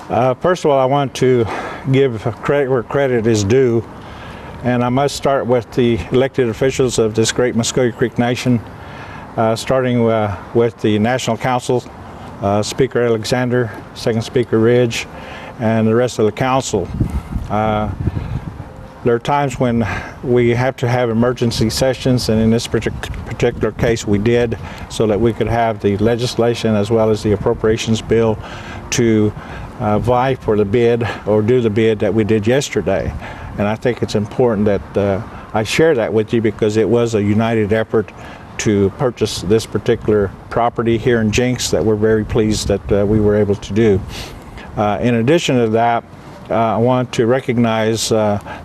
First of all, I want to give credit where credit is due, and I must start with the elected officials of this great Muskogee Creek Nation, starting with the National Council, Speaker Alexander, Second Speaker Ridge, and the rest of the council. There are times when we have to have emergency sessions, and in this particular case we did, so that we could have the legislation as well as the appropriations bill to vie for the bid or do the bid that we did yesterday. And I think it's important that I share that with you, because it was a united effort to purchase this particular property here in Jenks that we're very pleased that we were able to do. In addition to that, I want to recognize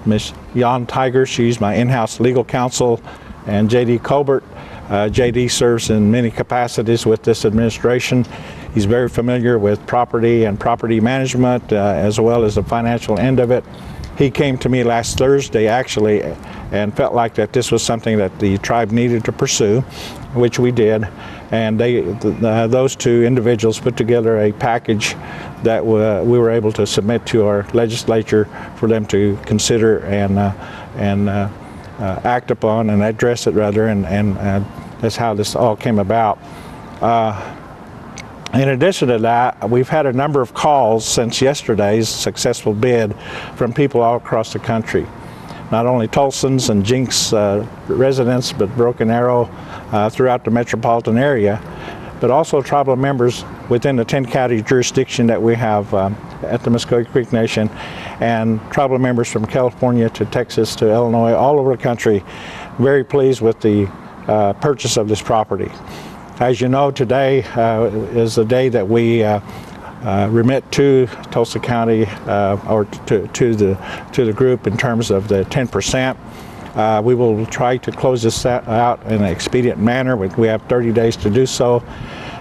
Ms. Jan Tiger. She's my in-house legal counsel, and J.D. Colbert. J.D. serves in many capacities with this administration. He's very familiar with property and property management, as well as the financial end of it. He came to me last Thursday, actually, and felt like that this was something that the tribe needed to pursue, which we did. And those two individuals put together a package that we were able to submit to our legislature for them to consider and act upon and address it, rather, and that's how this all came about. In addition to that, we've had a number of calls since yesterday's successful bid from people all across the country. Not only Tulsans and Jenks residents, but Broken Arrow throughout the metropolitan area, but also tribal members within the 10-county jurisdiction that we have at the Muskogee Creek Nation, and tribal members from California to Texas to Illinois, all over the country, very pleased with the purchase of this property. As you know, today is the day that we remit to Tulsa County or to the group in terms of the 10%. We will try to close this out in an expedient manner. We have 30 days to do so.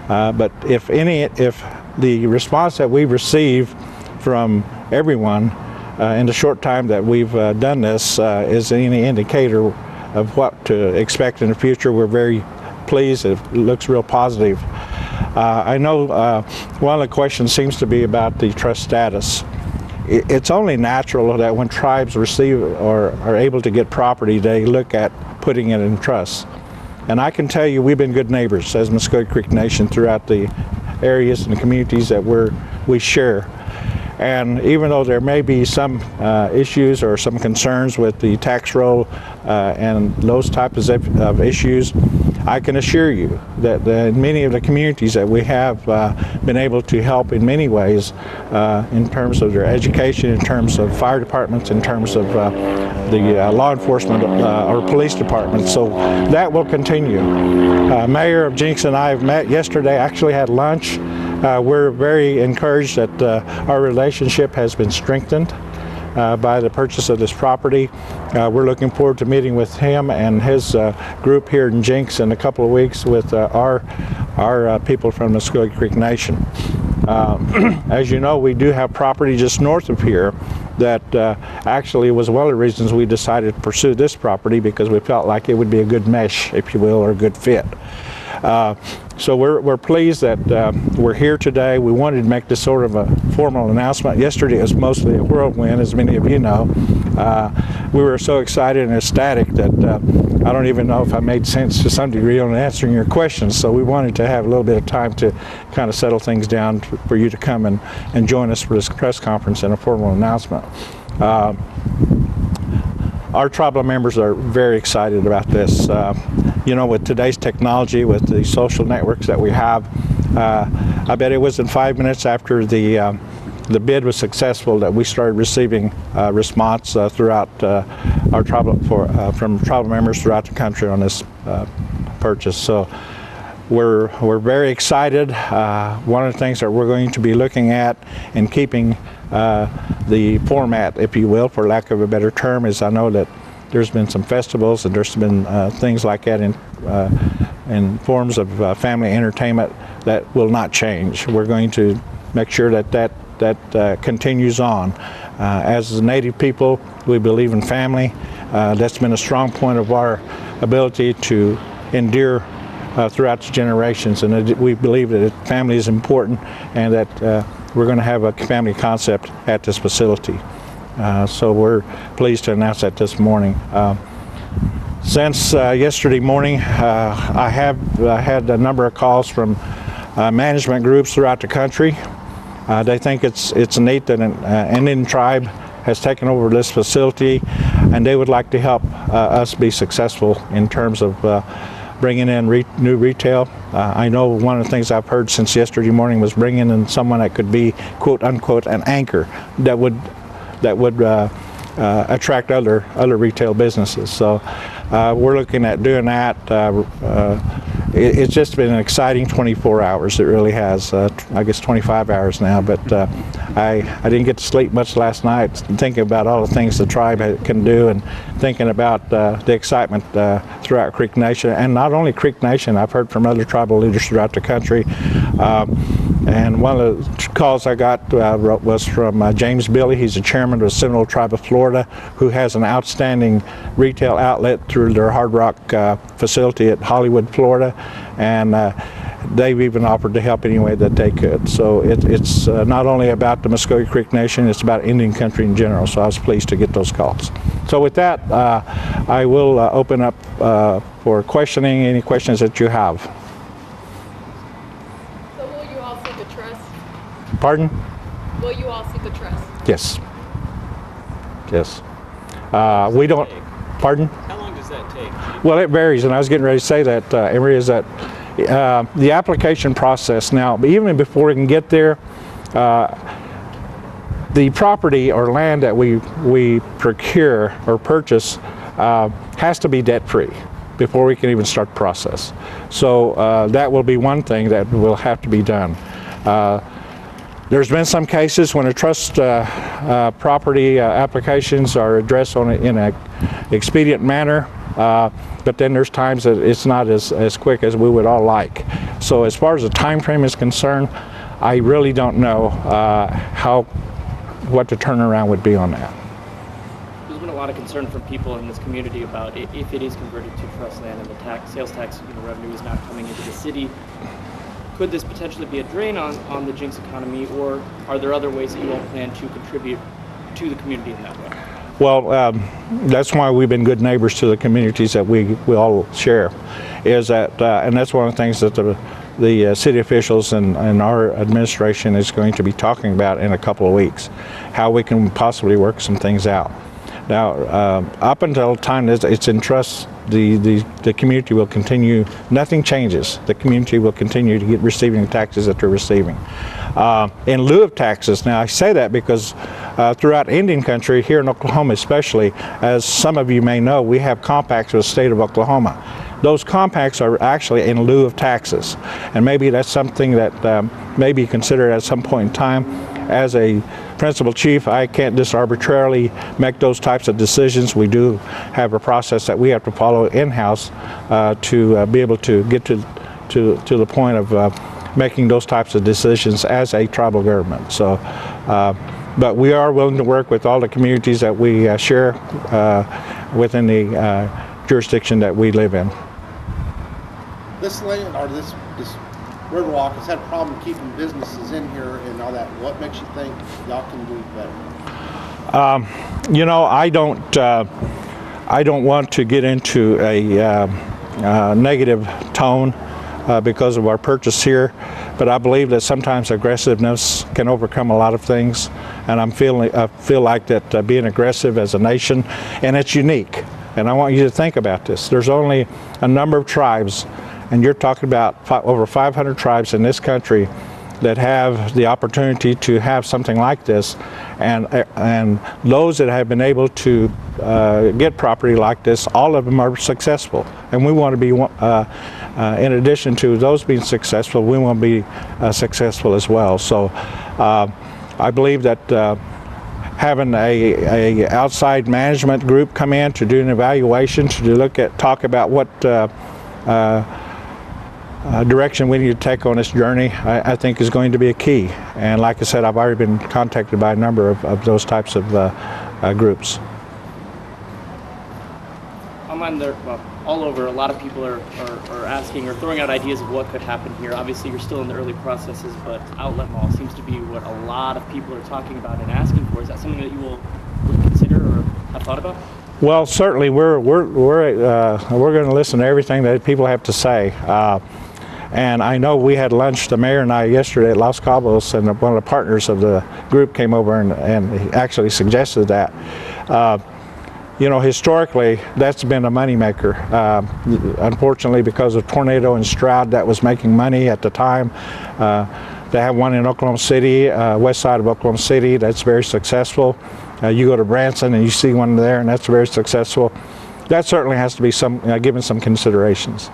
But if the response that we've received from everyone in the short time that we've done this is any indicator of what to expect in the future, we're very pleased. It looks real positive. I know one of the questions seems to be about the trust status. It's only natural that when tribes receive or are able to get property, they look at putting it in trust. And I can tell you, we've been good neighbors as Muskogee Creek Nation throughout the areas and the communities that we share. And even though there may be some issues or some concerns with the tax roll and those types of issues, I can assure you that in many of the communities that we have been able to help in many ways in terms of their education, in terms of fire departments, in terms of the law enforcement or police departments. So that will continue. Mayor of Jenks and I have met yesterday, actually had lunch. We're very encouraged that our relationship has been strengthened by the purchase of this property. We're looking forward to meeting with him and his group here in Jenks in a couple of weeks with our people from the Muskogee Creek Nation. As you know, we do have property just north of here that actually was one of the reasons we decided to pursue this property, because we felt like it would be a good mesh, if you will, or a good fit. So we're pleased that we're here today. We wanted to make this sort of a formal announcement. Yesterday it was mostly a whirlwind, as many of you know. We were so excited and ecstatic that I don't even know if I made sense to some degree on answering your questions. So we wanted to have a little bit of time to kind of settle things down for you to come and join us for this press conference and a formal announcement. Our tribal members are very excited about this. You know, with today's technology, with the social networks that we have, I bet it was in 5 minutes after the bid was successful that we started receiving response throughout our tribal from tribal members throughout the country on this purchase. So we're very excited. One of the things that we're going to be looking at and keeping the format, if you will, for lack of a better term, is I know that there's been some festivals and there's been things like that in forms of family entertainment that will not change. We're going to make sure that continues on. As a Native people, we believe in family. That's been a strong point of our ability to endure throughout the generations, and we believe that family is important, and that we're going to have a family concept at this facility. So we're pleased to announce that this morning. Since yesterday morning, I have had a number of calls from management groups throughout the country. They think it's neat that an Indian tribe has taken over this facility, and they would like to help us be successful in terms of bringing in new retail. I know one of the things I've heard since yesterday morning was bringing in someone that could be, quote unquote, an anchor that would attract other retail businesses. So we're looking at doing that. It's just been an exciting 24 hours. It really has. I guess 25 hours now, but I didn't get to sleep much last night thinking about all the things the tribe can do, and thinking about the excitement throughout Creek Nation. And not only Creek Nation, I've heard from other tribal leaders throughout the country. And one of the calls I got was from James Billy. He's the chairman of the Seminole Tribe of Florida, who has an outstanding retail outlet through their Hard Rock facility at Hollywood, Florida. And they've even offered to help any way that they could. So it's not only about the Muskogee Creek Nation, it's about Indian country in general. So I was pleased to get those calls. So with that, I will open up for questioning, any questions that you have. So will you all seek a trust? Pardon? Will you all seek a trust? Yes. Yes. We don't, pardon? How long does that take? Well, it varies, and I was getting ready to say that, Emery, is that the application process now, even before we can get there, the property or land that we procure or purchase has to be debt-free before we can even start the process. So that will be one thing that will have to be done. There's been some cases when a trust property applications are addressed in an expedient manner, but then there's times that it's not as quick as we would all like. So as far as the time frame is concerned, I really don't know what the turnaround would be on that. There's been a lot of concern from people in this community about if it is converted to trust land and the sales tax revenue is not coming into the city. Could this potentially be a drain on the Jenks economy, or are there other ways that you all plan to contribute to the community in that way? Well, that's why we've been good neighbors to the communities that we all share, is that, and that's one of the things that the city officials and our administration is going to be talking about in a couple of weeks, how we can possibly work some things out. Now, up until the time it's in trust, the community will continue, nothing changes. The community will continue to receiving the taxes that they're receiving. In lieu of taxes, now I say that because throughout Indian country, here in Oklahoma especially, as some of you may know, we have compacts with the state of Oklahoma. Those compacts are actually in lieu of taxes, and maybe that's something that may be considered at some point in time. As a principal chief, I can't just arbitrarily make those types of decisions. We do have a process that we have to follow in-house to be able to get to the point of making those types of decisions as a tribal government. So, but we are willing to work with all the communities that we share within the jurisdiction that we live in. This land, or this Riverwalk, has had a problem keeping businesses in here and all that. What makes you think y'all can do better? You know, I don't want to get into a negative tone because of our purchase here, but I believe that sometimes aggressiveness can overcome a lot of things, and I feel like that being aggressive as a nation, and it's unique. And I want you to think about this. There's only a number of tribes, and you're talking about over 500 tribes in this country that have the opportunity to have something like this, and those that have been able to get property like this, all of them are successful. And we want to be, in addition to those being successful, we want to be successful as well. So I believe that having a outside management group come in to do an evaluation, to talk about what direction we need to take on this journey, I think is going to be a key. And like I said, I've already been contacted by a number of those types of groups. How online, there, well, all over, a lot of people are asking or throwing out ideas of what could happen here. Obviously, you're still in the early processes, but outlet mall seems to be what a lot of people are talking about and asking for. Is that something that you would consider or have thought about? Well, certainly we're going to listen to everything that people have to say. And I know we had lunch, the mayor and I, yesterday at Los Cabos, and one of the partners of the group came over and he actually suggested that. You know, historically, that's been a moneymaker. Unfortunately, because of tornado and Stroud, that was making money at the time. They have one in Oklahoma City, west side of Oklahoma City, that's very successful. You go to Branson and you see one there, and that's very successful. That certainly has to be given some considerations.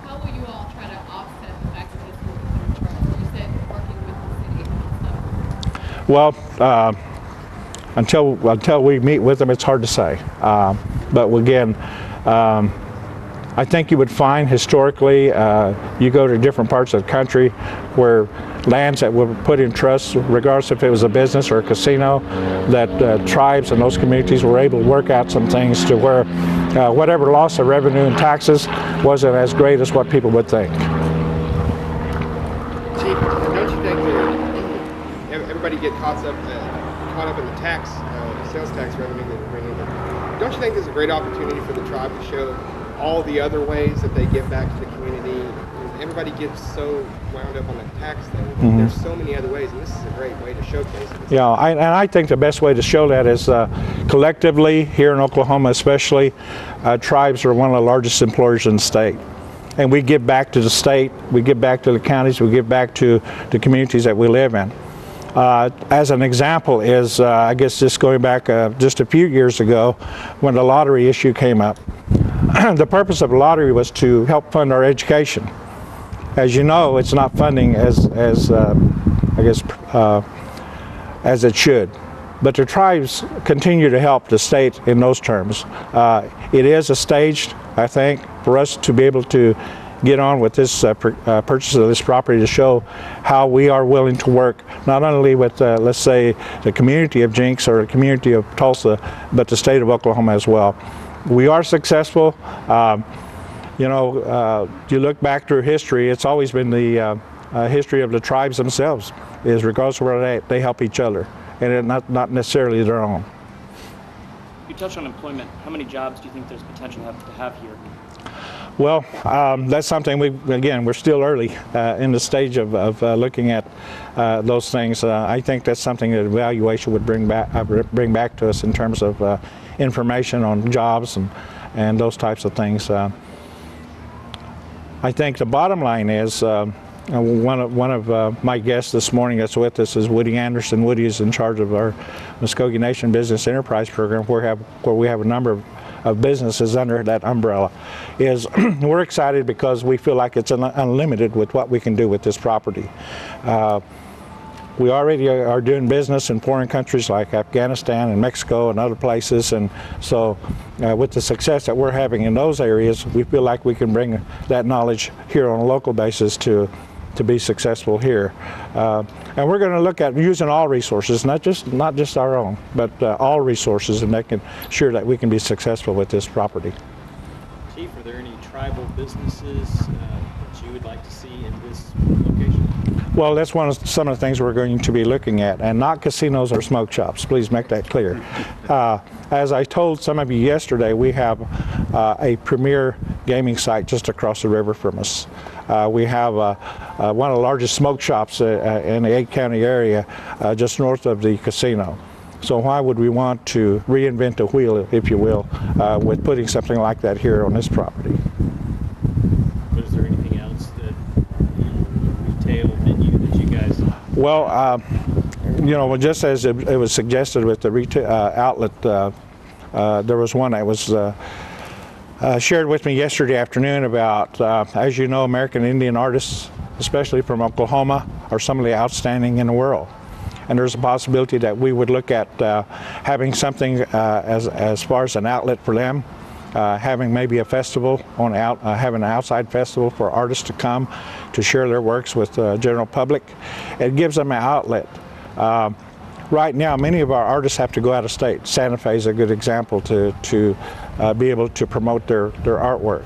How will you all try to offset the fact that this will be considered trust? You said working with the city and stuff. Well, until we meet with them, it's hard to say. But again, I think you would find historically, you go to different parts of the country where lands that were put in trust, regardless if it was a business or a casino, that tribes and those communities were able to work out some things to where whatever loss of revenue and taxes wasn't as great as what people would think. Chief, don't you think that everybody get caught up in the tax, sales tax revenue that we're bringing in? Don't you think there's a great opportunity for the tribe to show all the other ways that they give back to the community? Everybody gets so wound up on the tax thing. Mm-hmm. There's so many other ways, and this is a great way to showcase it. Yeah, and I think the best way to show that is collectively here in Oklahoma, especially, tribes are one of the largest employers in the state. And we give back to the state, we give back to the counties, we give back to the communities that we live in. As an example is, I guess just going back just a few years ago when the lottery issue came up. The purpose of the lottery was to help fund our education. As you know, it's not funding as it should. But the tribes continue to help the state in those terms. It is a stage, I think, for us to be able to get on with this purchase of this property to show how we are willing to work not only with, let's say, the community of Jenks or the community of Tulsa, but the state of Oklahoma as well. We are successful. You know, you look back through history, it's always been the history of the tribes themselves, is regardless of where they help each other, and not necessarily their own. You touched on employment. How many jobs do you think there's potential to have here? Well, that's something we're still early in the stage of looking at those things. I think that's something that evaluation would bring back to us in terms of information on jobs and those types of things. I think the bottom line is one of my guests this morning that's with us is Woody Anderson. Woody is in charge of our Muskogee Nation Business Enterprise Program, where we have a number of businesses under that umbrella. We're excited because we feel like it's unlimited with what we can do with this property. We already are doing business in foreign countries like Afghanistan and Mexico and other places, and so with the success that we're having in those areas, we feel like we can bring that knowledge here on a local basis to be successful here. And we're going to look at using all resources, not just our own, but all resources, and making sure that we can be successful with this property. Chief, are there any tribal businesses that you would like to see in this location? Well, that's some of the things we're going to be looking at, and not casinos or smoke shops. Please make that clear. As I told some of you yesterday, we have a premier gaming site just across the river from us. We have one of the largest smoke shops in the 8-county area just north of the casino. So why would we want to reinvent the wheel, if you will, with putting something like that here on this property? But is there anything else that retail venue that you guys? Well, you know, just as it was suggested with the retail outlet, there was one that was shared with me yesterday afternoon about, as you know, American Indian artists, especially from Oklahoma, are some of the outstanding in the world. And there's a possibility that we would look at having something as far as an outlet for them, having maybe a festival having an outside festival for artists to come to share their works with the general public. It gives them an outlet. right now, many of our artists have to go out of state. Santa Fe is a good example to be able to promote their artwork.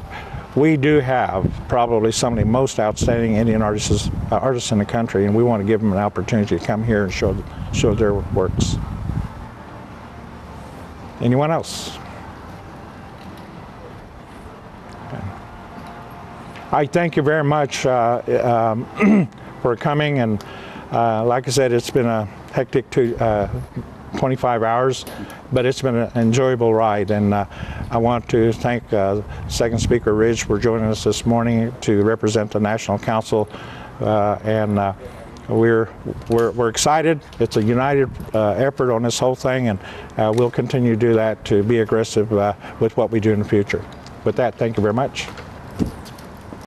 We do have probably some of the most outstanding Indian artists in the country, and we want to give them an opportunity to come here and show their works. Anyone else? Okay. I thank you very much for coming, and like I said, it's been a hectic 25 hours, but it's been an enjoyable ride, and I want to thank second speaker Ridge for joining us this morning to represent the National Council, and we're excited. It's a united effort on this whole thing, and we'll continue to do that, to be aggressive with what we do in the future. With that, thank you very much.